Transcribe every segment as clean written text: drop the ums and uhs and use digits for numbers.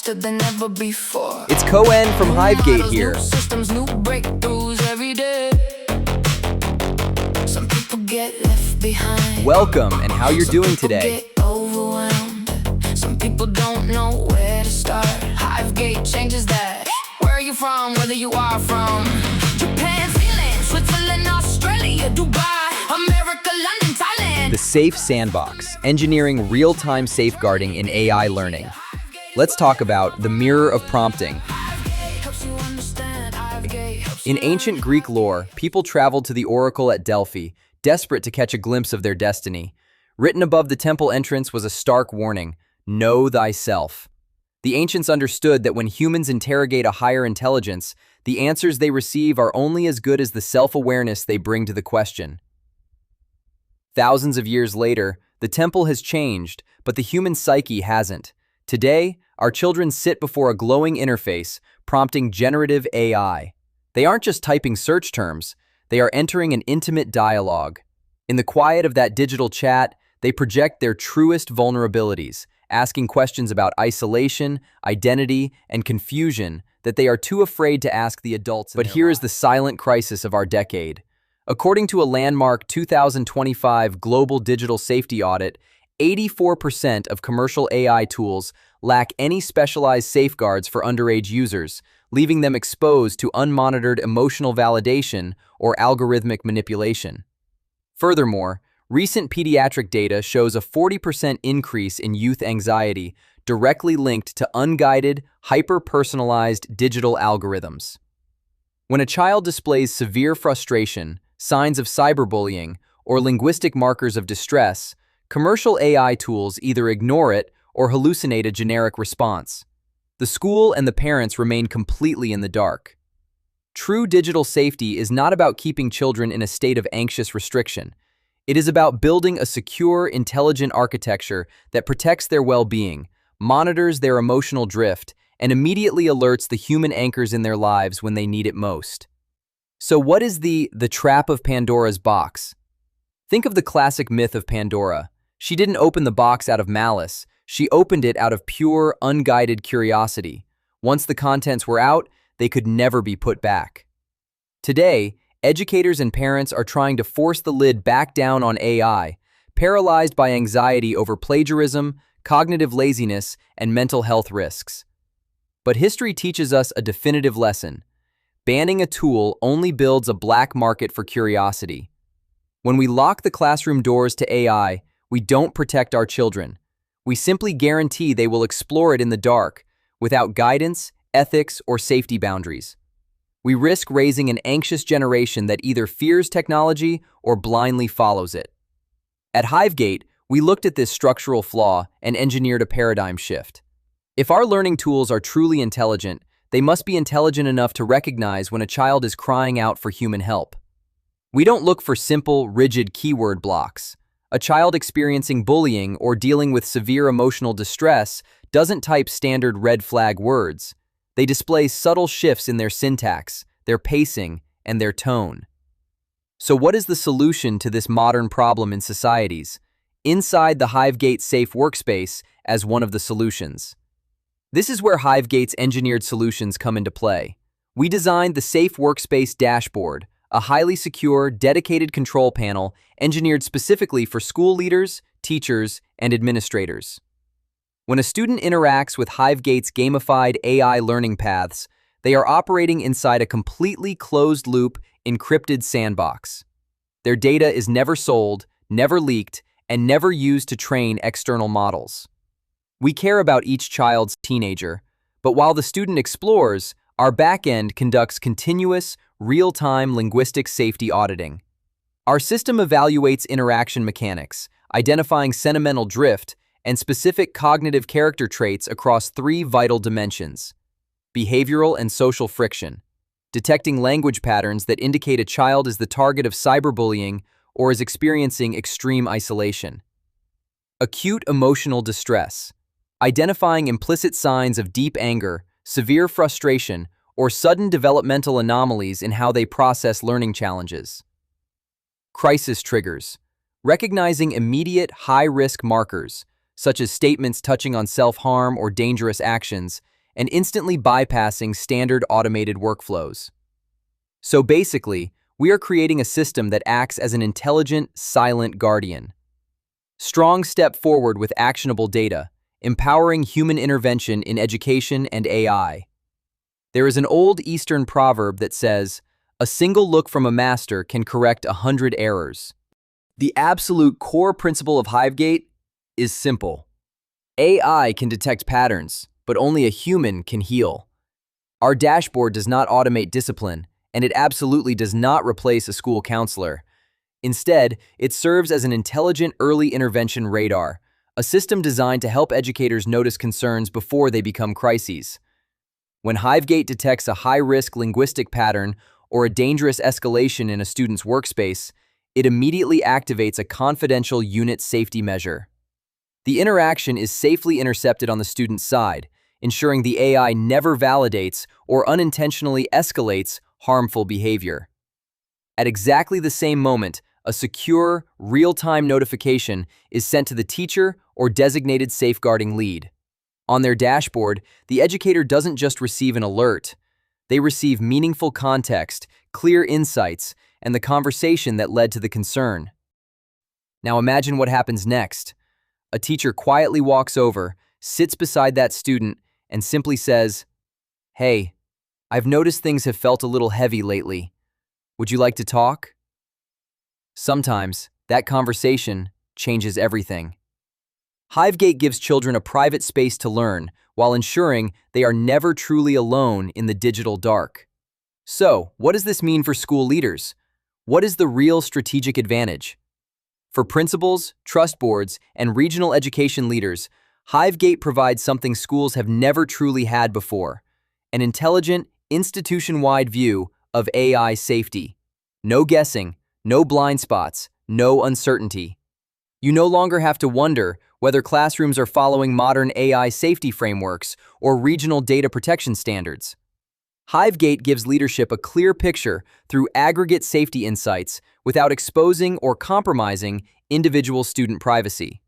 faster than ever before. It's Cohen from HiveGate here. New systems, new breakthroughs every day. Some people get left behind. Welcome, and how you're doing today? Get overwhelmed. Some people don't know where to start. HiveGate changes that. Where are you from? Whether you are from Japan, Finland, Switzerland, Australia, Dubai, America, London, Thailand. The Safe Sandbox, engineering real-time safeguarding in AI learning. Let's talk about the mirror of prompting. In ancient Greek lore, people traveled to the oracle at Delphi, desperate to catch a glimpse of their destiny. Written above the temple entrance was a stark warning: know thyself. The ancients understood that when humans interrogate a higher intelligence, the answers they receive are only as good as the self-awareness they bring to the question. Thousands of years later, the temple has changed, but the human psyche hasn't. Today, our children sit before a glowing interface, prompting generative AI. They aren't just typing search terms, they are entering an intimate dialogue. In the quiet of that digital chat, they project their truest vulnerabilities, asking questions about isolation, identity, and confusion that they are too afraid to ask the adults in their lives. But here is the silent crisis of our decade. According to a landmark 2025 global digital safety audit, 84% of commercial AI tools lack any specialized safeguards for underage users, leaving them exposed to unmonitored emotional validation or algorithmic manipulation. Furthermore, recent pediatric data shows a 40% increase in youth anxiety directly linked to unguided, hyper-personalized digital algorithms. When a child displays severe frustration, signs of cyberbullying, or linguistic markers of distress, commercial AI tools either ignore it or hallucinate a generic response. The school and the parents remain completely in the dark. True digital safety is not about keeping children in a state of anxious restriction. It is about building a secure, intelligent architecture that protects their well-being, monitors their emotional drift, and immediately alerts the human anchors in their lives when they need it most. So what is the trap of Pandora's box? Think of the classic myth of Pandora. She didn't open the box out of malice. She opened it out of pure, unguided curiosity. Once the contents were out, they could never be put back. Today, educators and parents are trying to force the lid back down on AI, paralyzed by anxiety over plagiarism, cognitive laziness, and mental health risks. But history teaches us a definitive lesson. Banning a tool only builds a black market for curiosity. When we lock the classroom doors to AI, we don't protect our children. We simply guarantee they will explore it in the dark, without guidance, ethics, or safety boundaries. We risk raising an anxious generation that either fears technology or blindly follows it. At HiveGate, we looked at this structural flaw and engineered a paradigm shift. If our learning tools are truly intelligent, they must be intelligent enough to recognize when a child is crying out for human help. We don't look for simple, rigid keyword blocks. A child experiencing bullying or dealing with severe emotional distress doesn't type standard red flag words. They display subtle shifts in their syntax, their pacing, and their tone. So what is the solution to this modern problem in societies? Inside the HiveGate Safe Workspace as one of the solutions. This is where HiveGate's engineered solutions come into play. We designed the Safe Workspace dashboard, a highly secure, dedicated control panel engineered specifically for school leaders, teachers, and administrators. When a student interacts with HiveGate's gamified AI learning paths, they are operating inside a completely closed-loop, encrypted sandbox. Their data is never sold, never leaked, and never used to train external models. We care about each child's teenager, but while the student explores, our backend conducts continuous, real-time linguistic safety auditing. Our system evaluates interaction mechanics, identifying sentimental drift and specific cognitive character traits across three vital dimensions: behavioral and social friction, detecting language patterns that indicate a child is the target of cyberbullying or is experiencing extreme isolation; acute emotional distress, identifying implicit signs of deep anger, severe frustration, or sudden developmental anomalies in how they process learning challenges; crisis triggers, recognizing immediate high-risk markers, such as statements touching on self-harm or dangerous actions, and instantly bypassing standard automated workflows. So basically, we are creating a system that acts as an intelligent, silent guardian. Strong step forward with actionable data, empowering human intervention in education and AI. There is an old Eastern proverb that says, "A single look from a master can correct 100 errors." The absolute core principle of HiveGate is simple. AI can detect patterns, but only a human can heal. Our dashboard does not automate discipline, and it absolutely does not replace a school counselor. Instead, it serves as an intelligent early intervention radar, a system designed to help educators notice concerns before they become crises. When HiveGate detects a high-risk linguistic pattern or a dangerous escalation in a student's workspace, it immediately activates a confidential unit safety measure. The interaction is safely intercepted on the student's side, ensuring the AI never validates or unintentionally escalates harmful behavior. At exactly the same moment, a secure, real-time notification is sent to the teacher or designated safeguarding lead. On their dashboard, the educator doesn't just receive an alert. They receive meaningful context, clear insights, and the conversation that led to the concern. Now imagine what happens next. A teacher quietly walks over, sits beside that student, and simply says, "Hey, I've noticed things have felt a little heavy lately. Would you like to talk?" Sometimes, that conversation changes everything. HiveGate gives children a private space to learn while ensuring they are never truly alone in the digital dark. So, what does this mean for school leaders? What is the real strategic advantage? For principals, trust boards, and regional education leaders, HiveGate provides something schools have never truly had before: an intelligent, institution-wide view of AI safety. No guessing, no blind spots, no uncertainty. You no longer have to wonder whether classrooms are following modern AI safety frameworks or regional data protection standards. HiveGate gives leadership a clear picture through aggregate safety insights without exposing or compromising individual student privacy.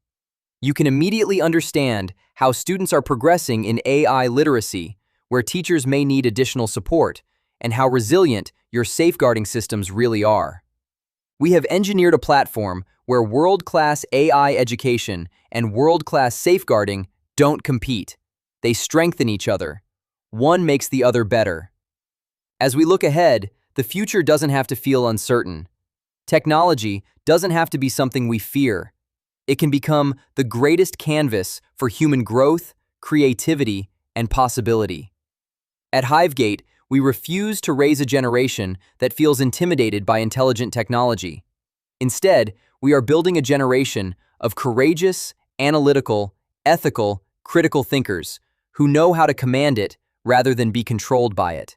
You can immediately understand how students are progressing in AI literacy, where teachers may need additional support, and how resilient your safeguarding systems really are. We have engineered a platform where world-class AI education and world-class safeguarding don't compete. They strengthen each other. One makes the other better. As we look ahead, the future doesn't have to feel uncertain. Technology doesn't have to be something we fear. It can become the greatest canvas for human growth, creativity, and possibility. At HiveGate, we refuse to raise a generation that feels intimidated by intelligent technology. Instead, we are building a generation of courageous, analytical, ethical, critical thinkers who know how to command it rather than be controlled by it.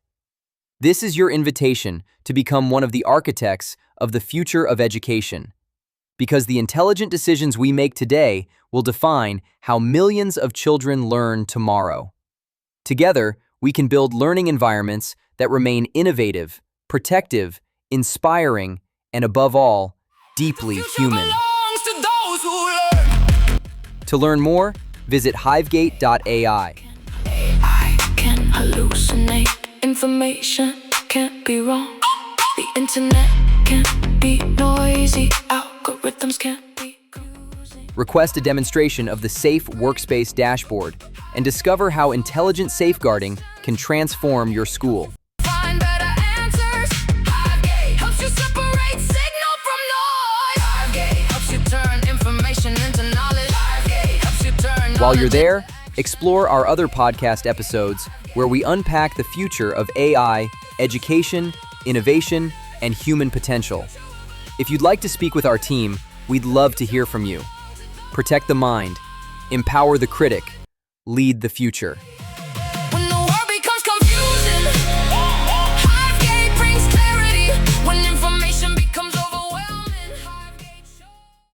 This is your invitation to become one of the architects of the future of education. Because the intelligent decisions we make today will define how millions of children learn tomorrow. Together, we can build learning environments that remain innovative, protective, inspiring, and above all, deeply human. To learn more, visit HiveGate.ai. AI can hallucinate. Information can't be wrong. The internet can't be noisy. Algorithms can't be cruising. Request a demonstration of the Safe Workspace dashboard and discover how intelligent safeguarding can transform your school. Find better answers. HiveGate helps you separate signal from noise. HiveGate helps you turn information into knowledge. HiveGate helps you turn While you're knowledge there, explore our other podcast episodes where we unpack the future of AI, education, innovation, and human potential. If you'd like to speak with our team, we'd love to hear from you. Protect the mind, empower the critic, lead the future.